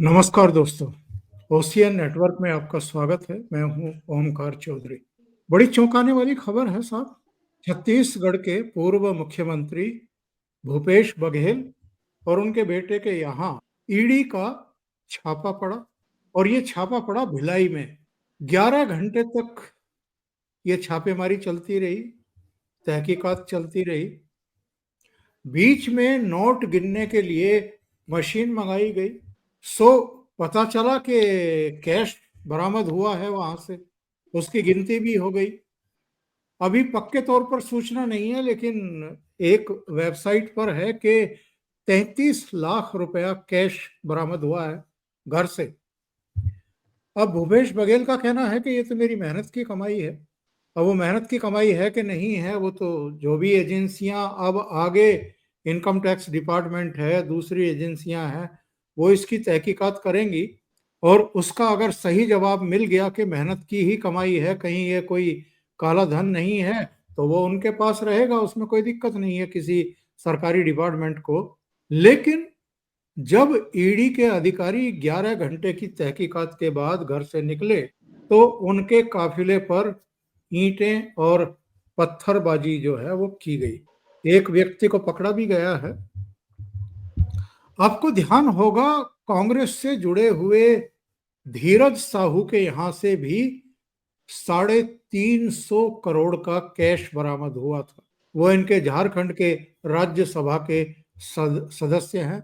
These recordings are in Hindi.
नमस्कार दोस्तों, ओशियन नेटवर्क में आपका स्वागत है। मैं हूं ओमकार चौधरी। बड़ी चौंकाने वाली खबर है साहब। छत्तीसगढ़ के पूर्व मुख्यमंत्री भूपेश बघेल और उनके बेटे के यहाँ ईडी का छापा पड़ा और ये छापा पड़ा भिलाई में। 11 घंटे तक ये छापेमारी चलती रही, तहकीकात चलती रही। बीच में नोट गिनने के लिए मशीन मंगाई गई। सो पता चला कि कैश बरामद हुआ है वहां से, उसकी गिनती भी हो गई। अभी पक्के तौर पर सूचना नहीं है, लेकिन एक वेबसाइट पर है कि 33 लाख रुपया कैश बरामद हुआ है घर से। अब भूपेश बघेल का कहना है कि ये तो मेरी मेहनत की कमाई है। अब वो मेहनत की कमाई है कि नहीं है, वो तो जो भी एजेंसियां अब आगे, इनकम टैक्स डिपार्टमेंट है, दूसरी एजेंसियां हैं, वो इसकी तहकीकात करेंगी। और उसका अगर सही जवाब मिल गया कि मेहनत की ही कमाई है, कहीं ये कोई काला धन नहीं है, तो वो उनके पास रहेगा, उसमें कोई दिक्कत नहीं है किसी सरकारी डिपार्टमेंट को। लेकिन जब ईडी के अधिकारी 11 घंटे की तहकीकात के बाद घर से निकले, तो उनके काफिले पर ईंटें और पत्थरबाजी जो है वो की गई। एक व्यक्ति को पकड़ा भी गया है। आपको ध्यान होगा, कांग्रेस से जुड़े हुए धीरज साहू के यहां से भी 350 करोड़ का कैश बरामद हुआ था। वो इनके झारखंड के राज्यसभा के सदस्य हैं।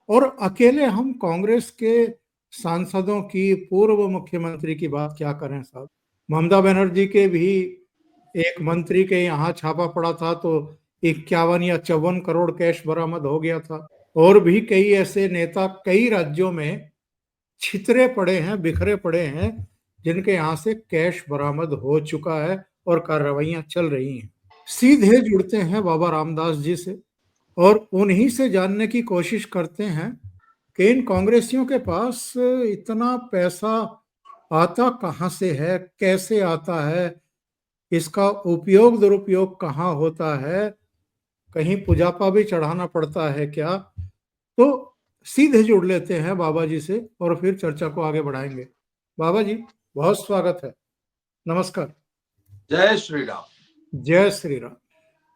और अकेले हम कांग्रेस के सांसदों की, पूर्व मुख्यमंत्री की बात क्या करें साहब। ममता बनर्जी के भी एक मंत्री के यहाँ छापा पड़ा था, तो 51 या 54 करोड़ कैश बरामद हो गया था। और भी कई ऐसे नेता कई राज्यों में छितरे पड़े हैं, बिखरे पड़े हैं, जिनके यहाँ से कैश बरामद हो चुका है और कार्रवाइयां चल रही हैं। सीधे जुड़ते हैं बाबा रामदास जी से और उन्हीं से जानने की कोशिश करते हैं कि इन कांग्रेसियों के पास इतना पैसा आता कहाँ से है, कैसे आता है, इसका उपयोग दुरुपयोग कहाँ होता है, कहीं पुजापा भी चढ़ाना पड़ता है क्या। तो सीधे जुड़ लेते हैं बाबा जी से और फिर चर्चा को आगे बढ़ाएंगे। बाबा जी, बहुत स्वागत है। नमस्कार। जय श्री राम। जय श्री राम।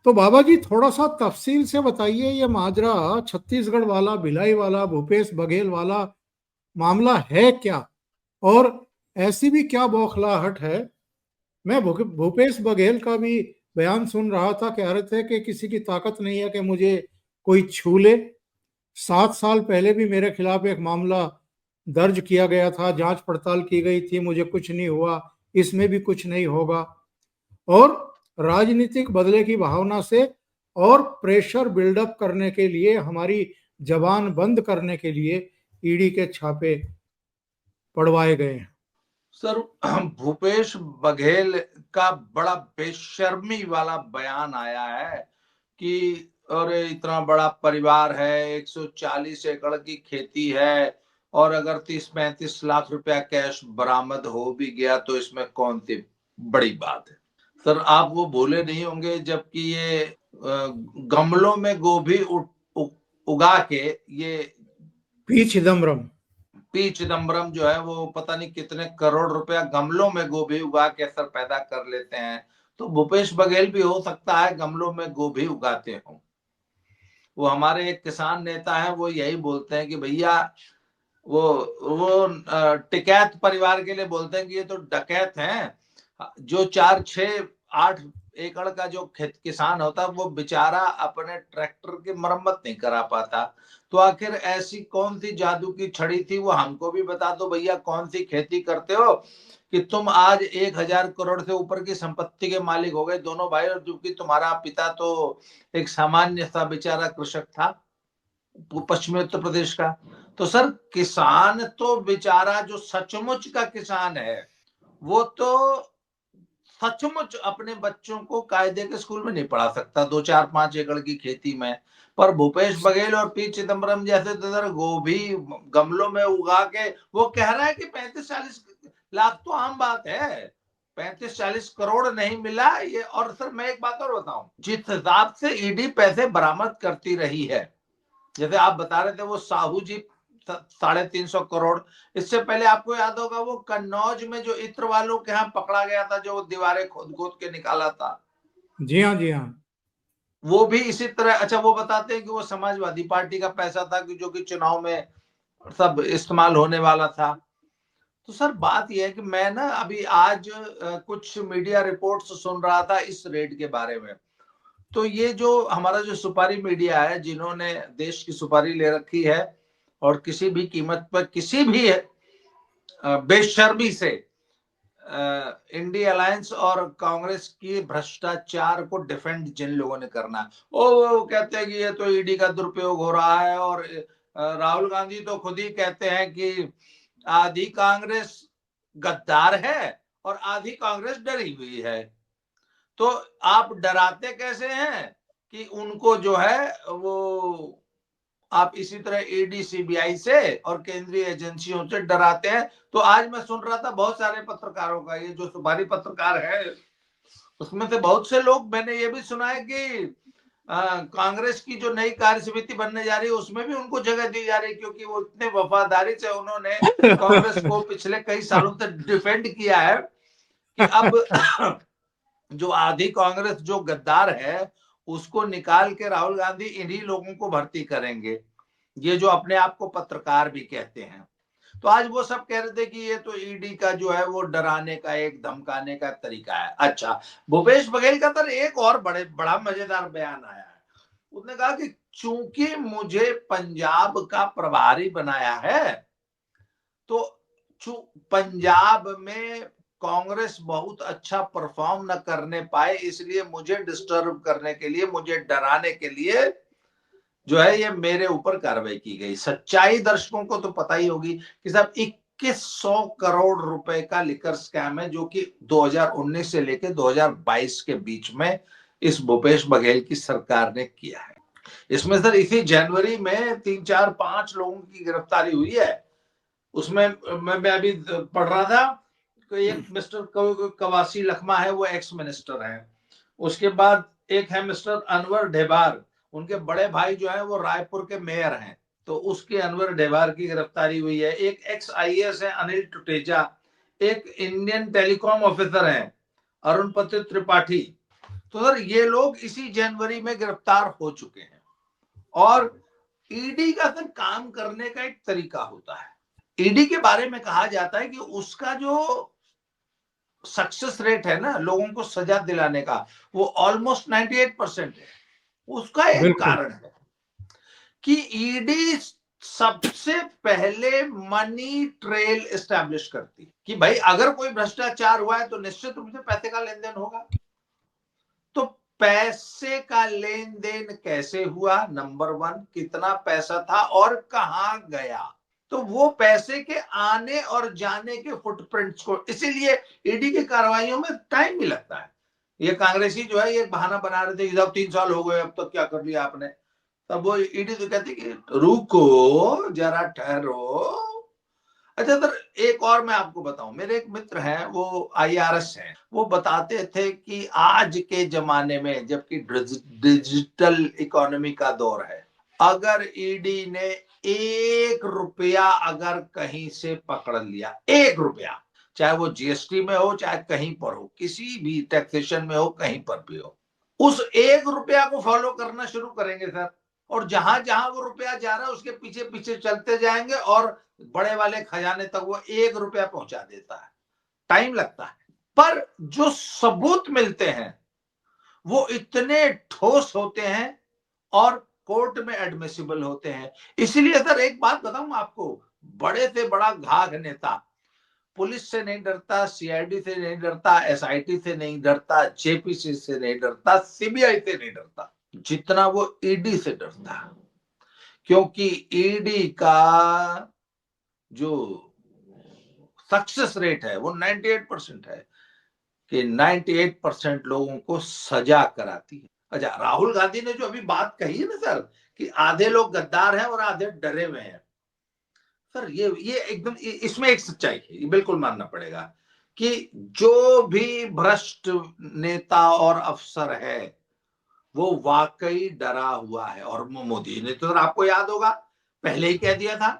तो बाबा जी, थोड़ा सा तफसील से बताइए, ये माजरा छत्तीसगढ़ वाला, भिलाई वाला, भूपेश बघेल वाला मामला है क्या, और ऐसी भी क्या बौखलाहट है। मैं भूपेश बघेल का भी बयान सुन रहा था, कह रहे थे कि किसी की ताकत नहीं है कि मुझे कोई छू ले। 7 साल पहले भी मेरे खिलाफ एक मामला दर्ज किया गया था, जांच पड़ताल की गई थी, मुझे कुछ नहीं हुआ, इसमें भी कुछ नहीं होगा। और राजनीतिक बदले की भावना से और प्रेशर बिल्डअप करने के लिए, हमारी जबान बंद करने के लिए ईडी के छापे पड़वाए गए हैं। सर, भूपेश बघेल का बड़ा बेशर्मी वाला बयान आया है कि और इतना बड़ा परिवार है, 140 एकड़ की खेती है, और अगर 30-35 लाख रुपया कैश बरामद हो भी गया तो इसमें कौन सी बड़ी बात है। सर, आप वो भूले नहीं होंगे जबकि ये गमलों में गोभी उगा के, ये पी चिदम्बरम जो है वो पता नहीं कितने करोड़ रुपया गमलों में गोभी उगा के सर पैदा कर लेते हैं। तो भूपेश बघेल भी हो सकता है गमलों में गोभी उगाते हो। वो हमारे एक किसान नेता है, वो यही बोलते हैं कि भैया वो टिकैत परिवार के लिए बोलते हैं कि ये तो डकैत हैं। जो 4-6-8 एकड़ का जो किसान होता है, वो बेचारा अपने ट्रैक्टर की मरम्मत नहीं करा पाता। तो आखिर ऐसी कौन सी जादू की छड़ी थी, वो हमको भी बता दो भैया, कौन सी खेती करते हो कि तुम आज 1000 करोड़ से ऊपर की संपत्ति के मालिक हो गए दोनों भाई, और जबकि तुम्हारा पिता तो एक सामान्य सा बेचारा कृषक था पश्चिमी उत्तर प्रदेश का। तो सर, किसान तो बेचारा जो सचमुच का किसान है, वो तो सचमुच अपने बच्चों को कायदे के स्कूल में नहीं पढ़ा सकता 2-4-5 एकड़ की खेती में। पर भूपेश बघेल और पी चिदम्बरम जैसे तो गोभी गमलों में उगा के वो कह रहा है कि 35-40 लाख तो आम बात है, 35-40 करोड़ नहीं मिला ये। और सर, मैं एक बात और बताऊं, जिस हिसाब से ईडी पैसे बरामद करती रही है, जैसे आप बता रहे थे वो साहू जी 350 करोड़। इससे पहले आपको याद होगा वो कन्नौज में जो इत्र वालों के यहाँ पकड़ा गया था, जो दीवारें खोद खोद के निकाला था। जी हाँ, जी हाँ। वो भी इसी तरह। अच्छा, वो बताते हैं कि वो समाजवादी पार्टी का पैसा था कि जो कि चुनाव में सब इस्तेमाल होने वाला था। तो सर बात यह है कि मैं ना अभी आज कुछ मीडिया रिपोर्ट्स सुन रहा था इस रेड के बारे में। तो ये जो हमारा जो सुपारी मीडिया है, जिन्होंने देश की सुपारी ले रखी है और किसी भी कीमत पर किसी भी बेशर्मी से इंडिया अलायंस और कांग्रेस की भ्रष्टाचार को डिफेंड जिन लोगों ने करना है, वो कहते हैं कि ये तो ईडी का दुरुपयोग हो रहा है। और राहुल गांधी तो खुद ही कहते हैं कि आधी कांग्रेस गद्दार है और आधी कांग्रेस डरी हुई है। तो आप डराते कैसे हैं कि उनको जो है वो आप इसी तरह ईडी सीबीआई से और केंद्रीय एजेंसियों से डराते हैं। तो आज मैं सुन रहा था बहुत सारे पत्रकारों का, ये जो सुपारी पत्रकार है उसमें से बहुत से लोग, मैंने ये भी सुना है कि कांग्रेस की जो नई कार्य समिति बनने जा रही है उसमें भी उनको जगह दी जा रही है, क्योंकि वो इतने वफादारी से उन्होंने कांग्रेस को पिछले कई सालों तक डिफेंड किया है कि अब जो आधी कांग्रेस जो गद्दार है उसको निकाल के राहुल गांधी इन्हीं लोगों को भर्ती करेंगे, ये जो अपने आप को पत्रकार भी कहते हैं। तो आज वो सब कह रहे थे कि ये तो ईडी का जो है वो डराने का, एक धमकाने का तरीका है। अच्छा, भूपेश बघेल का तो एक और बड़ा मजेदार बयान आया है। उसने कहा कि चूंकि मुझे पंजाब का प्रभारी बनाया है, तो पंजाब में कांग्रेस बहुत अच्छा परफॉर्म न करने पाए, इसलिए मुझे डिस्टर्ब करने के लिए, मुझे डराने के लिए जो है ये मेरे ऊपर कार्रवाई की गई। सच्चाई दर्शकों को तो पता ही होगी कि साहब 2100 करोड़ रुपए का लिकर स्कैम है, जो कि 2019 से लेकर 2022 के बीच में इस भूपेश बघेल की सरकार ने किया है। इसमें सर इसी जनवरी में 3 4 5 लोगों की गिरफ्तारी हुई है। उसमें मैं अभी पढ़ रहा था कि एक मिस्टर कवासी लखमा है, वो एक्स मिनिस्टर है। उसके बाद एक है मिस्टर अनवर ढेबार, उनके बड़े भाई जो है वो रायपुर के मेयर हैं, तो उसके अनवर ढेबार की गिरफ्तारी हुई है। एक एक्स आईएएस है अनिल टुटेजा, एक इंडियन टेलीकॉम ऑफिसर है अरुण पति त्रिपाठी। तो सर ये लोग इसी जनवरी में गिरफ्तार हो चुके हैं। और ईडी का सर काम करने का एक तरीका होता है। ईडी के बारे में कहा जाता है कि उसका जो सक्सेस रेट है ना लोगों को सजा दिलाने का, वो ऑलमोस्ट 98% है। उसका एक बिल्कुल। कारण है कि ईडी सबसे पहले मनी ट्रेल एस्टैब्लिश करती है कि भाई अगर कोई भ्रष्टाचार हुआ है तो निश्चित रूप से पैसे का लेन देन होगा। तो पैसे का लेन देन कैसे हुआ, नंबर 1, कितना पैसा था और कहां गया, तो वो पैसे के आने और जाने के फुटप्रिंट्स को, इसीलिए ईडी की कार्रवाइयों में टाइम भी लगता है। ये कांग्रेसी जो है ये बहाना बना रहे थे कि जब 3 साल हो गए अब तक क्या कर लिया आपने, तब वो ईडी तो कहती कि रुको जरा ठहरो। अच्छा सर एक और मैं आपको बताऊं, मेरे एक मित्र हैं वो आईआरएस हैं, वो बताते थे कि आज के जमाने में जबकि डिजिटल इकोनॉमी का दौर है, अगर ईडी ने 1 रुपया अगर कहीं से पकड़ लिया, 1 रुपया, चाहे वो जीएसटी में हो चाहे कहीं पर हो, किसी भी टैक्सेशन में हो, कहीं पर भी हो, उस 1 रुपया को फॉलो करना शुरू करेंगे सर। और जहां जहां वो रुपया जा रहा है उसके पीछे पीछे चलते जाएंगे और बड़े वाले खजाने तक वो 1 रुपया पहुंचा देता है। टाइम लगता है, पर जो सबूत मिलते हैं वो इतने ठोस होते हैं और कोर्ट में एडमिसिबल होते हैं। इसलिए सर एक बात बताऊं आपको, बड़े से बड़ा घाघ नेता पुलिस से नहीं डरता, सीआईडी से नहीं डरता, एसआईटी से नहीं डरता, जेपीसी से नहीं डरता, सीबीआई से नहीं डरता, जितना वो ईडी से डरता। क्योंकि ईडी का जो सक्सेस रेट है वो 98% है कि 98% लोगों को सजा कराती है। अच्छा, राहुल गांधी ने जो अभी बात कही है ना सर कि आधे लोग गद्दार हैं और आधे डरे हुए हैं, सर ये एकदम इसमें एक सच्चाई है, ये बिल्कुल मानना पड़ेगा कि जो भी भ्रष्ट नेता और अफसर है वो वाकई डरा हुआ है। और मोदी ने तो आपको याद होगा पहले ही कह दिया था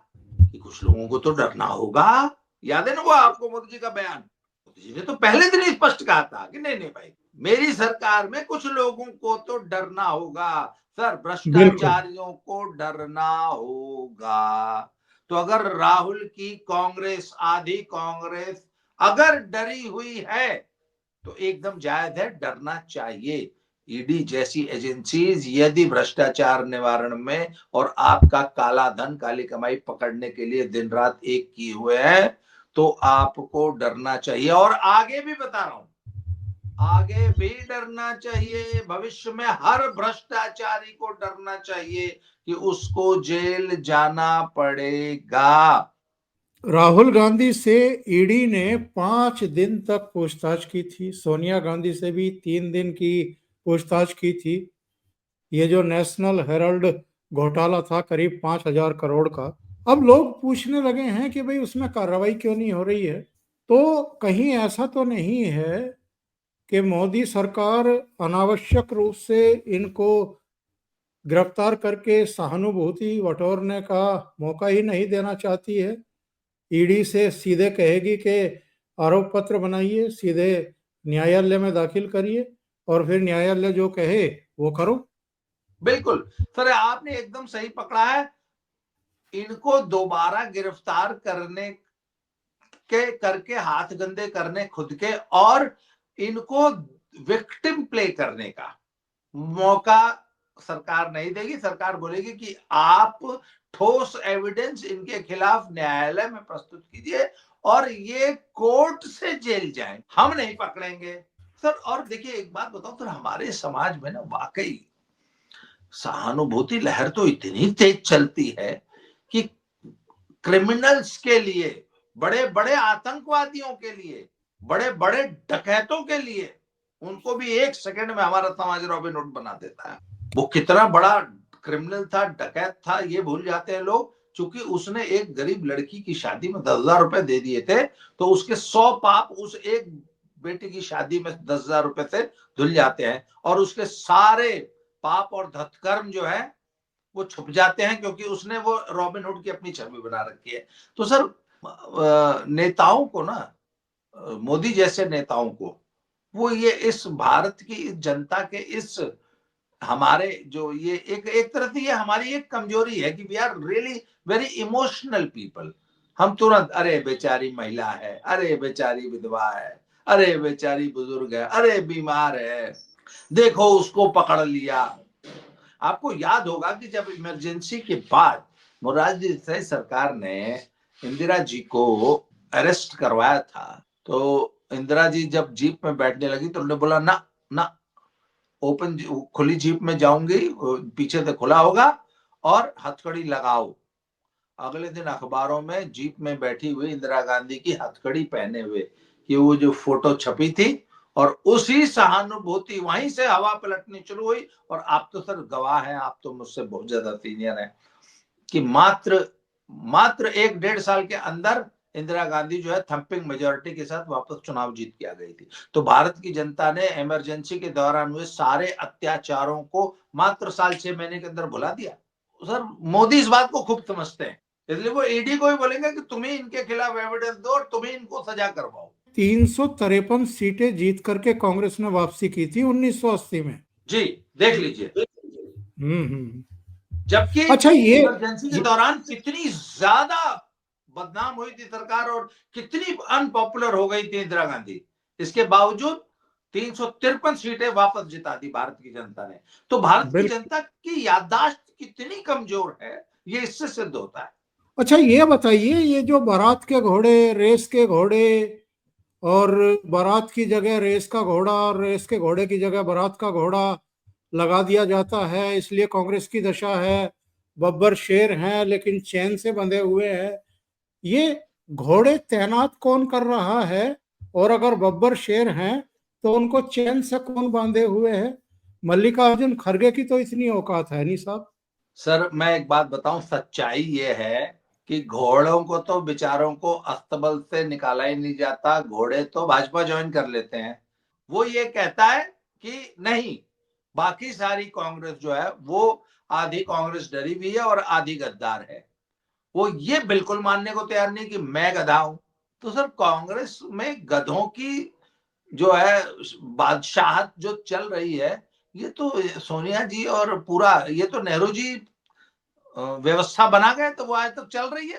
कुछ लोगों को तो डरना होगा। याद है ना वो आपको मोदी जी का बयान? मोदी जी ने तो पहले दिन ही स्पष्ट कहा था कि नहीं नहीं भाई, मेरी सरकार में कुछ लोगों को तो डरना होगा सर, बिल्कुल। भ्रष्टाचारियों को डरना होगा। तो अगर राहुल की कांग्रेस, आधी कांग्रेस अगर डरी हुई है तो एकदम जायज है, डरना चाहिए। ईडी जैसी एजेंसीज यदि भ्रष्टाचार निवारण में और आपका काला धन, काली कमाई पकड़ने के लिए दिन रात एक किए हुए हैं, तो आपको डरना चाहिए। और आगे भी बता रहा हूं, आगे भी डरना चाहिए। भविष्य में हर भ्रष्टाचारी को डरना चाहिए कि उसको जेल जाना पड़ेगा। राहुल गांधी से ईडी ने 5 दिन तक पूछताछ की थी, सोनिया गांधी से भी 3 दिन की पूछताछ की थी। ये जो नेशनल हेराल्ड घोटाला था करीब 5,000 करोड़ का, अब लोग पूछने लगे हैं कि भाई उसमें कार्रवाई क्यों नहीं हो रही है। तो कहीं ऐसा तो नहीं है कि मोदी सरकार अनावश्यक रूप से इनको गिरफ्तार करके सहानुभूति बटोरने का मौका ही नहीं देना चाहती है? ईडी से सीधे कहेगी कि आरोप पत्र बनाइए, सीधे न्यायालय में दाखिल करिए और फिर न्यायालय जो कहे वो करो। बिल्कुल सर, आपने एकदम सही पकड़ा है। इनको दोबारा गिरफ्तार करने के करके हाथ गंदे करने खुद के, और इनको विक्टिम प्ले करने का मौका सरकार नहीं देगी। सरकार बोलेगी कि आप ठोस एविडेंस इनके खिलाफ न्यायालय में प्रस्तुत कीजिए और ये कोर्ट से जेल जाएं, हम नहीं पकड़ेंगे सर। और देखिए एक बात बताओ सर, हमारे समाज में ना वाकई सहानुभूति लहर तो इतनी तेज चलती है कि क्रिमिनल्स के लिए, बड़े बड़े आतंकवादियों के लिए, बड़े बड़े डकैतों के लिए, उनको भी एक सेकंड में हमारा समाज रॉबिन हुड बना देता है। वो कितना बड़ा क्रिमिनल था, डकैत था, ये भूल जाते हैं लोग। चूंकि उसने एक गरीब लड़की की शादी में 10,000 रुपए दे दिए थे, तो उसके 100 पाप उस एक बेटी की शादी में 10,000 रुपए से धुल जाते हैं, और उसके सारे पाप और धत्कर्म जो है वो छुप जाते हैं, क्योंकि उसने वो रॉबिन हुड की अपनी छवि बना रखी है। तो सर नेताओं को ना, मोदी जैसे नेताओं को, वो ये इस भारत की इस जनता के इस हमारे जो ये एक एक तरह से ये हमारी एक कमजोरी है कि we are really very emotional people. हम तुरंत अरे बेचारी महिला है, अरे बेचारी विधवा है, अरे बेचारी बुजुर्ग है, अरे बीमार है, देखो उसको पकड़ लिया। आपको याद होगा कि जब इमरजेंसी के बाद मोरारजी देसाई सरकार ने इंदिरा जी को अरेस्ट करवाया था, तो इंदिरा जी जब जीप में बैठने लगी तो उन्होंने बोला ना ना, ओपन खुली जीप में जाऊंगी, पीछे से खुला होगा और हथकड़ी लगाओ। अगले दिन अखबारों में जीप में बैठी हुई इंदिरा गांधी की हथकड़ी पहने हुए कि वो जो फोटो छपी थी, और उसी सहानुभूति वहीं से हवा पलटनी शुरू हुई। और आप तो सर गवाह हैं, आप तो मुझसे बहुत ज्यादा सीनियर हैं, कि मात्र मात्र 1-1.5 साल के अंदर इंदिरा गांधी जो है थंपिंग मेजोरिटी के साथ वापस चुनाव जीत के आ गई थी। तो भारत की जनता ने इमरजेंसी के दौरान हुए सारे अत्याचारों को मात्र साल 6 महीने के अंदर भुला दिया। सर मोदी इस बात को खूब समझते हैं, इसलिए वो ईडी को ही बोलेंगे कि तुम ही इनके खिलाफ एविडेंस दो और तुम ही इनको सजा करवाओ। 353 सीटें जीत करके कांग्रेस ने वापसी की थी 1980 में। जी देख लीजिए। हम्म। जबकि अच्छा इमरजेंसी के दौरान कितनी ज्यादा बदनाम हुई थी सरकार और कितनी अनपॉपुलर हो गई थी इंदिरा गांधी, इसके बावजूद 353 सीटें वापस जिता दी भारत की जनता ने। तो भारत की बिल्कुल। जनता की याददाश्त कितनी कमजोर है, ये इससे सिद्ध होता है। अच्छा ये बताइए, ये जो बारात के घोड़े, रेस के घोड़े, और बारात की जगह रेस का घोड़ा और रेस के घोड़े की जगह बारात का घोड़ा लगा दिया जाता है, इसलिए कांग्रेस की दशा है। बब्बर शेर हैं लेकिन चैन से बंधे हुए हैं। ये घोड़े तैनात कौन कर रहा है? और अगर बब्बर शेर हैं तो उनको चैन से कौन बांधे हुए है? मल्लिकार्जुन खड़गे की तो इतनी औकात है नहीं साहब। सर मैं एक बात बताऊं, सच्चाई ये है कि घोड़ों को तो बेचारों को अस्तबल से निकाला ही नहीं जाता, घोड़े तो भाजपा ज्वाइन कर लेते हैं। वो ये कहता है कि नहीं, बाकी सारी कांग्रेस जो है वो आधी कांग्रेस डरी हुई है और आधी गद्दार है। वो ये बिल्कुल मानने को तैयार नहीं कि मैं गधा हूं। तो सर कांग्रेस में गधों की जो है बादशाहत जो चल रही है, ये तो सोनिया जी और पूरा ये तो नेहरू जी व्यवस्था बना गए, तो वो आज तक चल रही है।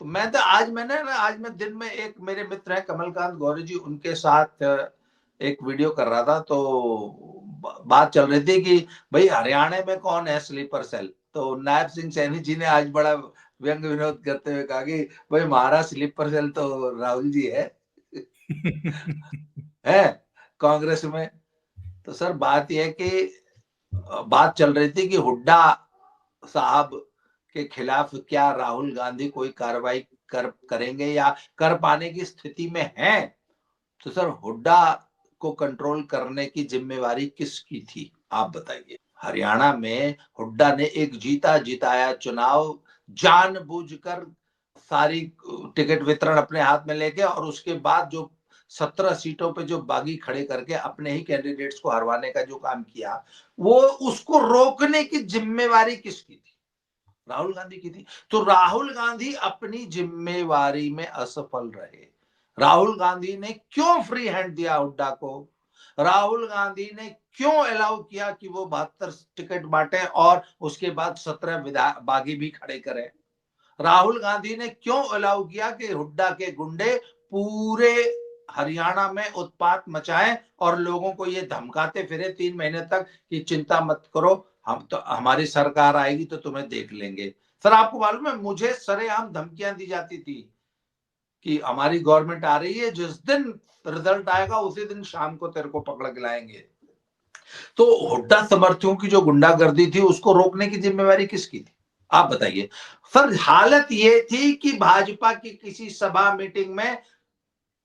तो आज मैं दिन में एक मेरे मित्र हैं कमलकांत गौरी जी, उनके साथ एक वीडियो कर रहा था, तो बात चल रही थी कि भाई हरियाणा में कौन है स्लीपर सेल। तो नायब सिंह सैनी जी ने आज बड़ा व्यंग विनोद करते हुए कहा कि भाई हमारा स्लीपर सेल तो राहुल जी है कांग्रेस में। तो सर बात यह है कि बात चल रही थी कि हुड्डा साहब के खिलाफ क्या राहुल गांधी कोई कार्रवाई करेंगे या कर पाने की स्थिति में हैं। तो सर हुड्डा को कंट्रोल करने की जिम्मेवारी किसकी थी, आप बताइए। हरियाणा में हुड्डा ने एक जीता जिताया चुनाव जानबूझकर सारी टिकट वितरण अपने हाथ में लेके, और उसके बाद जो 17 सीटों पे जो बागी खड़े करके अपने ही कैंडिडेट्स को हरवाने का जो काम किया, वो उसको रोकने की जिम्मेवारी किसकी थी? राहुल गांधी की थी। तो राहुल गांधी अपनी जिम्मेवारी में असफल रहे। राहुल गांधी ने क्यों फ्री हैंड दिया हुड्डा को? राहुल गांधी ने क्यों अलाउ किया कि वो 72 टिकट बांटे और उसके बाद 17 बागी भी खड़े करें? राहुल गांधी ने क्यों अलाउ किया कि हुड्डा के गुंडे पूरे हरियाणा में उत्पात मचाएं और लोगों को ये धमकाते फिरे 3 महीने तक कि चिंता मत करो, हम तो हमारी सरकार आएगी तो तुम्हें देख लेंगे। सर आपको मालूम है मुझे सरेआम धमकियां दी जाती थी कि हमारी गवर्नमेंट आ रही है, जिस दिन रिजल्ट आएगा उसी दिन शाम को तेरे को पकड़ के लाएंगे। तो हुड्डा समर्थियों की जो गुंडागर्दी थी उसको रोकने की जिम्मेवारी किसकी थी, आप बताइए। सर हालत ये थी कि भाजपा की किसी सभा मीटिंग में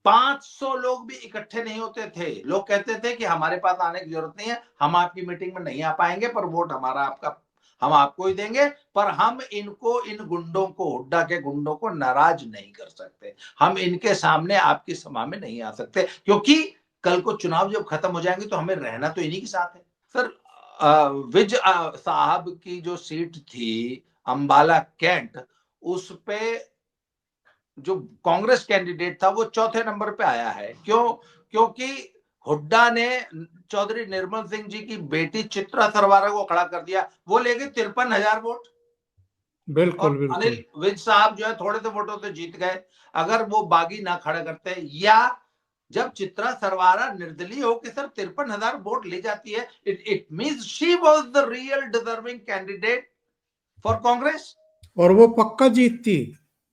500 लोग भी इकट्ठे नहीं होते थे। लोग कहते थे कि हमारे पास आने की जरूरत नहीं है, हम आपकी मीटिंग में नहीं आ पाएंगे, पर वोट हमारा आपका हम आपको ही देंगे, पर हम इनको इन गुंडों को हुड्डा के गुंडों को नाराज नहीं कर सकते, हम इनके सामने आपकी सभा में नहीं आ सकते, क्योंकि कल को चुनाव जब खत्म हो जाएंगे तो हमें रहना तो इन्हीं के साथ है। सर विज साहब की जो सीट थी अंबाला कैंट, उस पे जो कांग्रेस कैंडिडेट था वो चौथे नंबर पे आया है। क्यों? क्योंकि हुड्डा ने चौधरी निर्मल सिंह जी की बेटी चित्रा सरवारा को खड़ा कर दिया, वो ले गई 53,000 वोट, बिल्कुल और बिल्कुल। अनिल विज साहब जो है थोड़े से वोटों से जीत गए। अगर वो बागी ना खड़ा करते, या जब चित्रा सरवारा निर्दलीय होकर सर 53,000 वोट ले जाती है, it means she was the real deserving candidate for Congress, और वो पक्का जीतती।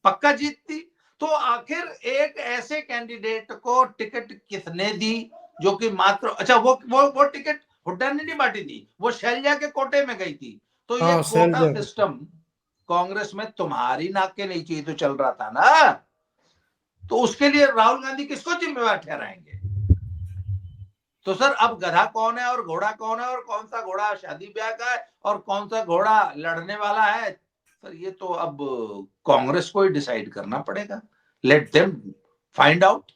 पक्का जीतती। तो आखिर एक ऐसे कैंडिडेट को टिकट किसने दी जो कि मात्र, अच्छा वो टिकट हुड्डा ने नहीं बांटी थी, वो शैलजा के कोटे में गई थी। तो ये हाँ कोटा सैलजा। सिस्टम कांग्रेस में तुम्हारी नाक के नीचे ही तो चल रहा था ना। तो उसके लिए राहुल गांधी किसको जिम्मेवार ठहराएंगे? तो सर अब गधा कौन है और घोड़ा कौन है, और कौन सा घोड़ा शादी ब्याह का है और कौन सा घोड़ा लड़ने वाला है, सर ये तो अब कांग्रेस को ही डिसाइड करना पड़ेगा। Let them find out.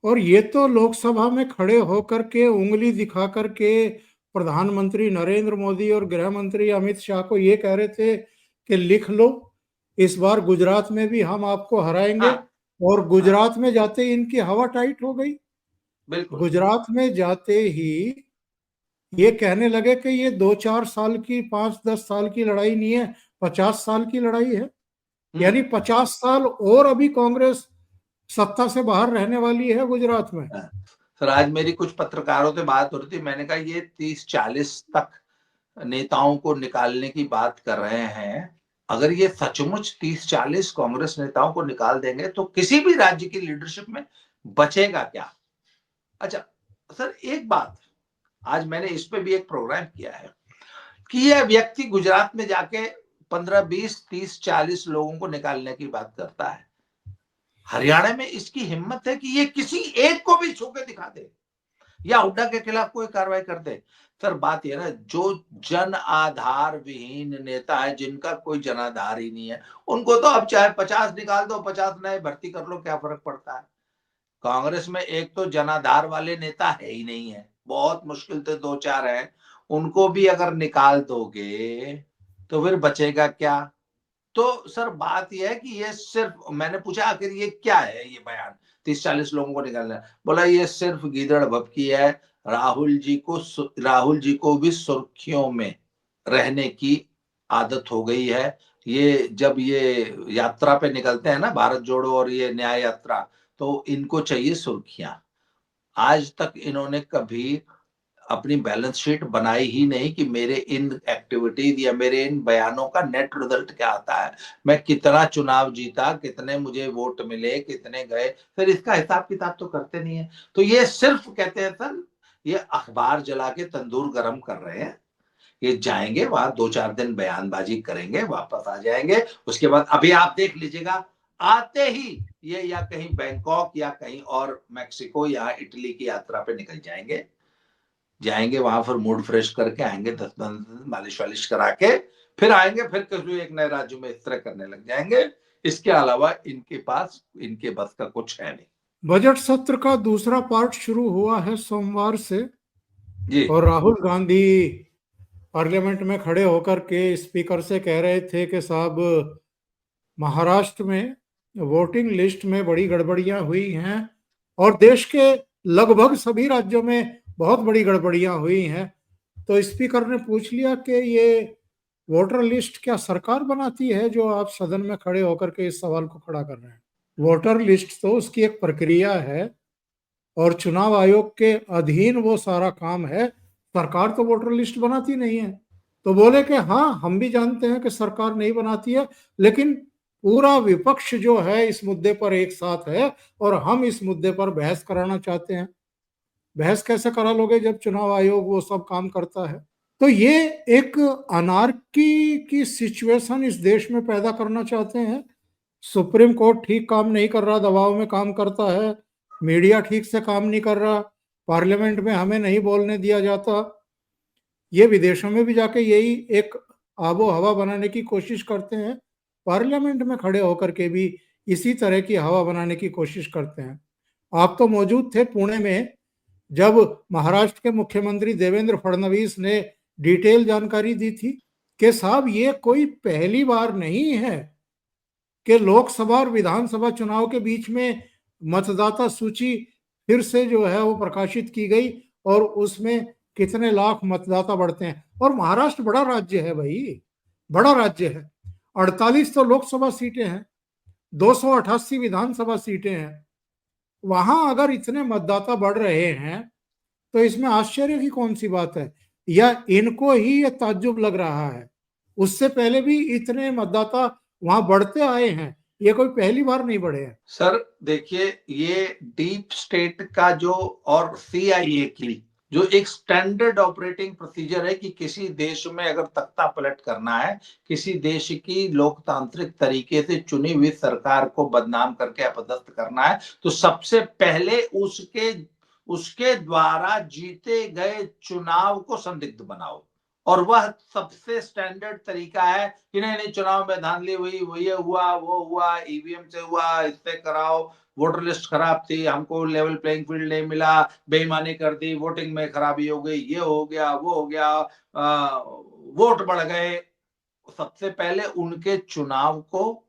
और ये तो लोकसभा में खड़े होकर के उंगली दिखा करके प्रधानमंत्री नरेंद्र मोदी और गृह मंत्री अमित शाह को ये कह रहे थे कि लिख लो, इस बार गुजरात में भी हम आपको हराएंगे। हाँ और हाँ गुजरात में जाते ही इनकी हवा टाइट हो गई। बिल्कुल। गुजरात में जाते ही ये कहने लगे कि ये 2-4 साल की 5-10 साल की लड़ाई नहीं है, 50 साल की लड़ाई है। यानी 50 साल और अभी कांग्रेस सत्ता से बाहर रहने वाली है गुजरात में। हाँ। सर आज मेरी कुछ पत्रकारों से बात हो रही थी, मैंने कहा ये 30-40 तक नेताओं को निकालने की बात कर रहे हैं। अगर ये सचमुच 30-40 कांग्रेस नेताओं को निकाल देंगे तो किसी भी राज्य की लीडरशिप में बचेगा क्या? अच्छा सर एक बात, आज मैंने इस पे भी एक प्रोग्राम किया है कि यह व्यक्ति गुजरात में जाके 15-20-30-40 लोगों को निकालने की बात करता है, हरियाणा में इसकी हिम्मत है कि ये किसी एक को भी छू के दिखा दे या हुड्डा के खिलाफ कोई कार्रवाई कर दे। सर बात यह ना, जो जन आधार विहीन नेता है, जिनका कोई जनाधार ही नहीं है, उनको तो अब चाहे 50 निकाल दो, 50 नए भर्ती कर लो, क्या फर्क पड़ता है। कांग्रेस में एक तो जनाधार वाले नेता है ही नहीं है, बहुत मुश्किल से 2-4 हैं, उनको भी अगर निकाल दोगे तो फिर बचेगा क्या? तो सर बात यह है कि ये सिर्फ, मैंने पूछा आखिर ये क्या है ये बयान 30-40 लोगों को निकालना है, बोला ये सिर्फ गीदड़ भभकी है, राहुल जी को भी सुर्खियों में रहने की आदत हो गई है। ये जब ये यात्रा पे निकलते हैं ना, भारत जोड़ो और ये न्याय यात्रा, तो इनको चाहिए सुर्खियां। आज तक इन्होंने कभी अपनी बैलेंस शीट बनाई ही नहीं कि मेरे इन एक्टिविटीज या मेरे इन बयानों का नेट रिजल्ट क्या आता है, मैं कितना चुनाव जीता, कितने मुझे वोट मिले, कितने गए, फिर इसका हिसाब किताब तो करते नहीं है। तो ये सिर्फ कहते हैं सर, ये अखबार जला के तंदूर गर्म कर रहे हैं। ये जाएंगे वहां 2-4 दिन बयानबाजी करेंगे, वापस आ जाएंगे। उसके बाद अभी आप देख लीजिएगा, आते ही ये या कहीं बैंकॉक या कहीं और मैक्सिको या इटली की यात्रा पे निकल जाएंगे वहां पर मूड फ्रेश करके आएंगे, 10-15 दिन मालिश वालिश करा के फिर आएंगे, फिर किसी एक नए राज्य में इस तरह करने लग जाएंगे। इसके अलावा इनके पास इनके बस का कुछ है नहीं। बजट सत्र का दूसरा पार्ट शुरू हुआ है सोमवार से जी और राहुल गांधी पार्लियामेंट में खड़े होकर के स्पीकर से कह रहे थे कि साहब महाराष्ट्र में वोटिंग लिस्ट में बड़ी गड़बड़ियां हुई हैं और देश के लगभग सभी राज्यों में बहुत बड़ी गड़बड़ियां हुई हैं। तो स्पीकर ने पूछ लिया कि ये वोटर लिस्ट क्या सरकार बनाती है जो आप सदन में खड़े होकर के इस सवाल को खड़ा कर रहे हैं। वोटर लिस्ट तो उसकी एक प्रक्रिया है और चुनाव आयोग के अधीन वो सारा काम है, सरकार तो वोटर लिस्ट बनाती नहीं है। तो बोले कि हाँ हम भी जानते हैं कि सरकार नहीं बनाती है, लेकिन पूरा विपक्ष जो है इस मुद्दे पर एक साथ है और हम इस मुद्दे पर बहस कराना चाहते हैं। बहस कैसे करा लोगे जब चुनाव आयोग वो सब काम करता है। तो ये एक अनार्की की सिचुएशन इस देश में पैदा करना चाहते हैं। सुप्रीम कोर्ट ठीक काम नहीं कर रहा, दबाव में काम करता है, मीडिया ठीक से काम नहीं कर रहा, पार्लियामेंट में हमें नहीं बोलने दिया जाता। ये विदेशों में भी जाके यही एक आबो हवा बनाने की कोशिश करते हैं, पार्लियामेंट में खड़े होकर के भी इसी तरह की हवा बनाने की कोशिश करते हैं। आप तो मौजूद थे पुणे में जब महाराष्ट्र के मुख्यमंत्री देवेंद्र फडणवीस ने डिटेल जानकारी दी थी कि साहब ये कोई पहली बार नहीं है कि लोकसभा और विधानसभा चुनाव के बीच में मतदाता सूची फिर से जो है वो प्रकाशित की गई और उसमें कितने लाख मतदाता बढ़ते हैं। और महाराष्ट्र बड़ा राज्य है भाई, बड़ा राज्य है। 48 तो लोकसभा सीटें हैं, 288 विधानसभा सीटें हैं। वहां अगर इतने मतदाता बढ़ रहे हैं तो इसमें आश्चर्य की कौन सी बात है, या इनको ही ये ताज्जुब लग रहा है। उससे पहले भी इतने मतदाता वहां बढ़ते आए हैं, ये कोई पहली बार नहीं बढ़े हैं। सर देखिए, ये डीप स्टेट का जो और सीआईए की जो एक स्टैंडर्ड ऑपरेटिंग प्रोसीजर है कि किसी देश में अगर तख्ता पलट करना है, किसी देश की लोकतांत्रिक तरीके से चुनी हुई सरकार को बदनाम करके अपदस्थ करना है, तो सबसे पहले उसके उसके द्वारा जीते गए चुनाव को संदिग्ध बनाओ। और वह सबसे स्टैंडर्ड तरीका है कि नहीं नहीं चुनाव में धांधली हुई, वो ये हुआ, वो हुआ, ईवीएम से हुआ, इससे कराओ, वोटर लिस्ट खराब थी, हमको लेवल प्लेइंग फील्ड नहीं मिला, बेईमानी कर दी, वोटिंग में खराबी हो गई, ये हो गया, वो हो गया, वोट बढ़ गए। सबसे पहले उनके चुनाव को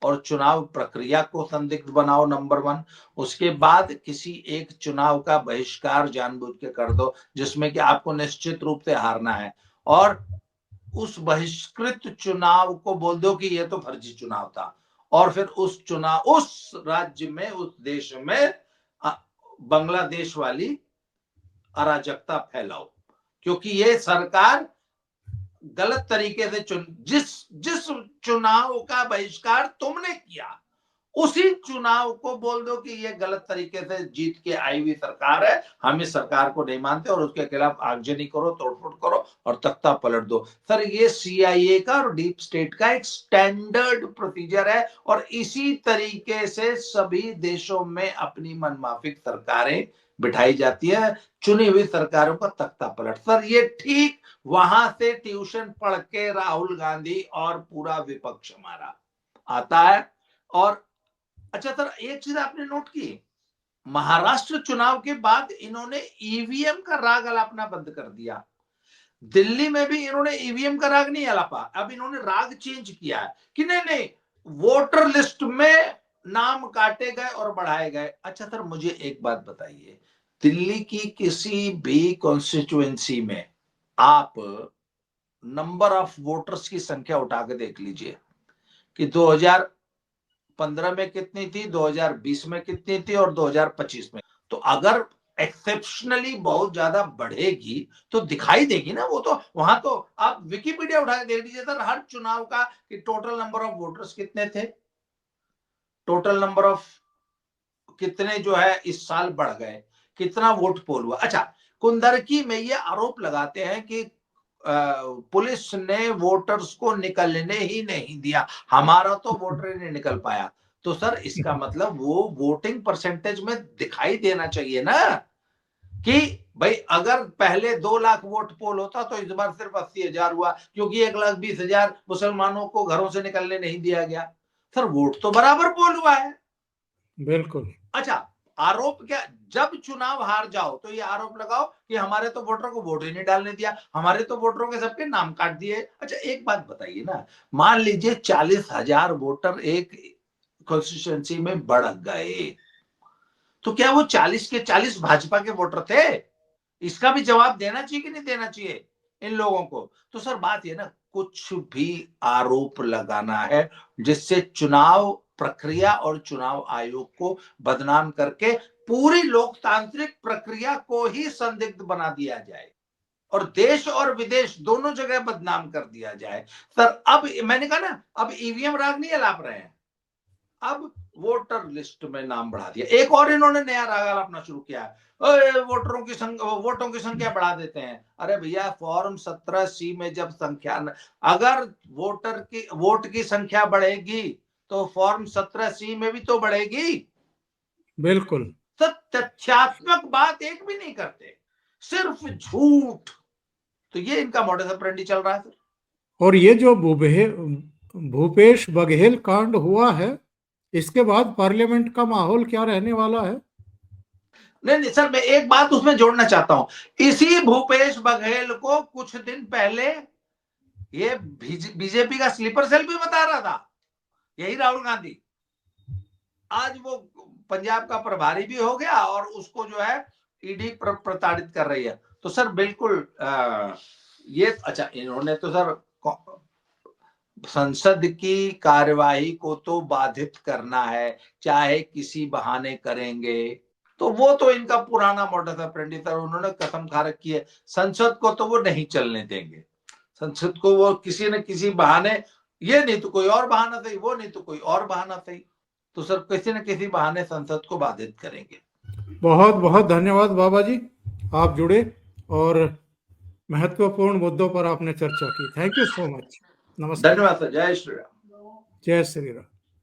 और चुनाव प्रक्रिया को संदिग्ध बनाओ, नंबर 1। उसके बाद किसी एक चुनाव का बहिष्कार जानबूझ के कर दो जिसमें कि आपको निश्चित रूप से हारना है, और उस बहिष्कृत चुनाव को बोल दो कि ये तो फर्जी चुनाव था, और फिर उस चुनाव उस राज्य में उस देश में बांग्लादेश वाली अराजकता फैलाओ, क्योंकि ये सरकार गलत तरीके से जिस जिस चुनाव का बहिष्कार तुमने किया उसी चुनाव को बोल दो कि ये गलत तरीके से जीत के आई हुई सरकार है, हम इस सरकार को नहीं मानते, और उसके खिलाफ आगजनी करो, तोड़फोड़ करो और तख्ता पलट दो। सर ये सीआईए का और डीप स्टेट का एक स्टैंडर्ड प्रोसीजर है, और इसी तरीके से सभी देशों में अपनी मनमाफिक सरकारें बिठाई जाती है, चुनी हुई सरकारों का तख्ता पलट। सर ये ठीक वहां से ट्यूशन पढ़ के राहुल गांधी और पूरा विपक्ष हमारा आता है। और अच्छा सर, एक चीज आपने नोट की, महाराष्ट्र चुनाव के बाद इन्होंने ईवीएम का राग अलापना बंद कर दिया। दिल्ली में भी इन्होंने ईवीएम का राग नहीं अलापा, अब इन्होंने राग चेंज किया है कि नहीं वोटर लिस्ट में नाम काटे गए और बढ़ाए गए। अच्छा सर मुझे एक बात बताइए, दिल्ली की किसी भी कॉन्स्टिट्यूएंसी में आप नंबर ऑफ वोटर्स की संख्या उठा के देख लीजिए कि 2015 में कितनी थी, 2020 में कितनी थी और 2025 में। तो अगर एक्सेप्शनली बहुत ज्यादा बढ़ेगी तो दिखाई देगी ना, वो तो वहां तो आप विकिपीडिया उठा के देख लीजिए सर, हर चुनाव का कि टोटल नंबर ऑफ वोटर्स कितने थे, टोटल नंबर ऑफ कितने जो है इस साल बढ़ गए, कितना वोट पोल हुआ। अच्छा कुंदरकी में ये आरोप लगाते हैं कि पुलिस ने वोटर्स को निकलने ही नहीं दिया, हमारा तो वोटर ही नहीं निकल पाया। तो सर इसका मतलब वो वोटिंग परसेंटेज में दिखाई देना चाहिए ना कि भाई अगर पहले 2 लाख वोट पोल होता तो इस बार सिर्फ 80,000 हुआ क्योंकि 1,20,000 मुसलमानों को घरों से निकलने नहीं दिया गया। सर वोट तो बराबर पोल हुआ है। बिल्कुल। अच्छा आरोप क्या, जब चुनाव हार जाओ तो ये आरोप लगाओ कि हमारे तो वोटरों को वोट ही नहीं डालने दिया, हमारे तो वोटरों के सबके नाम काट दिए। अच्छा एक बात बताइए ना, मान लीजिए 40,000 वोटर एक कॉन्स्टिट्यूएंसी में बढ़ गए, तो क्या वो 40 के 40 भाजपा के वोटर थे? इसका भी जवाब देना चाहिए कि नहीं देना चाहिए इन लोगों को। तो सर बात ये ना, कुछ भी आरोप लगाना है जिससे चुनाव प्रक्रिया और चुनाव आयोग को बदनाम करके पूरी लोकतांत्रिक प्रक्रिया को ही संदिग्ध बना दिया जाए और देश और विदेश दोनों जगह बदनाम कर दिया जाए। सर अब मैंने कहा ना, अब ईवीएम राग नहीं अलाप रहे हैं, अब वोटर लिस्ट में नाम बढ़ा दिया। एक और इन्होंने नया राग अलापना शुरू किया है, वोटों की संख्या बढ़ा देते हैं। अरे भैया फॉर्म 17C में जब संख्या अगर वोट की संख्या बढ़ेगी तो फॉर्म 17C में भी तो बढ़ेगी। बिल्कुल। सब तथ्यात्मक बात एक भी नहीं करते, सिर्फ झूठ। तो ये इनका मॉडस ऑपरेंडी चल रहा है सर। और ये जो भूपेश बघेल कांड हुआ है, इसके बाद पार्लियामेंट का माहौल क्या रहने वाला है? नहीं सर मैं एक बात उसमें जोड़ना चाहता हूं, इसी भूपेश बघेल को कुछ दिन पहले ये बीजेपी का स्लीपर सेल भी बता रहा था, यही राहुल गांधी। आज वो पंजाब का प्रभारी भी हो गया और उसको जो है ईडी प्रताड़ित कर रही है। तो सर बिल्कुल ये अच्छा इन्होंने तो सर संसद की कार्यवाही को तो बाधित करना है, चाहे किसी बहाने करेंगे, तो वो तो इनका पुराना मॉडस ऑपरेंडी सर, उन्होंने कसम खा रखी है संसद को तो वो नहीं चलने देंगे। संसद को वो किसी न किसी बहाने, ये नहीं तो कोई और बहाना सही, वो नहीं तो कोई और बहाना सही, तो सर किसी न किसी बहाने संसद को बाधित करेंगे। बहुत बहुत धन्यवाद बाबा जी, आप जुड़े और महत्वपूर्ण मुद्दों पर आपने चर्चा की। Thank you so much. नमस्कार। धन्यवाद सर, जय श्री राम। जय श्री राम।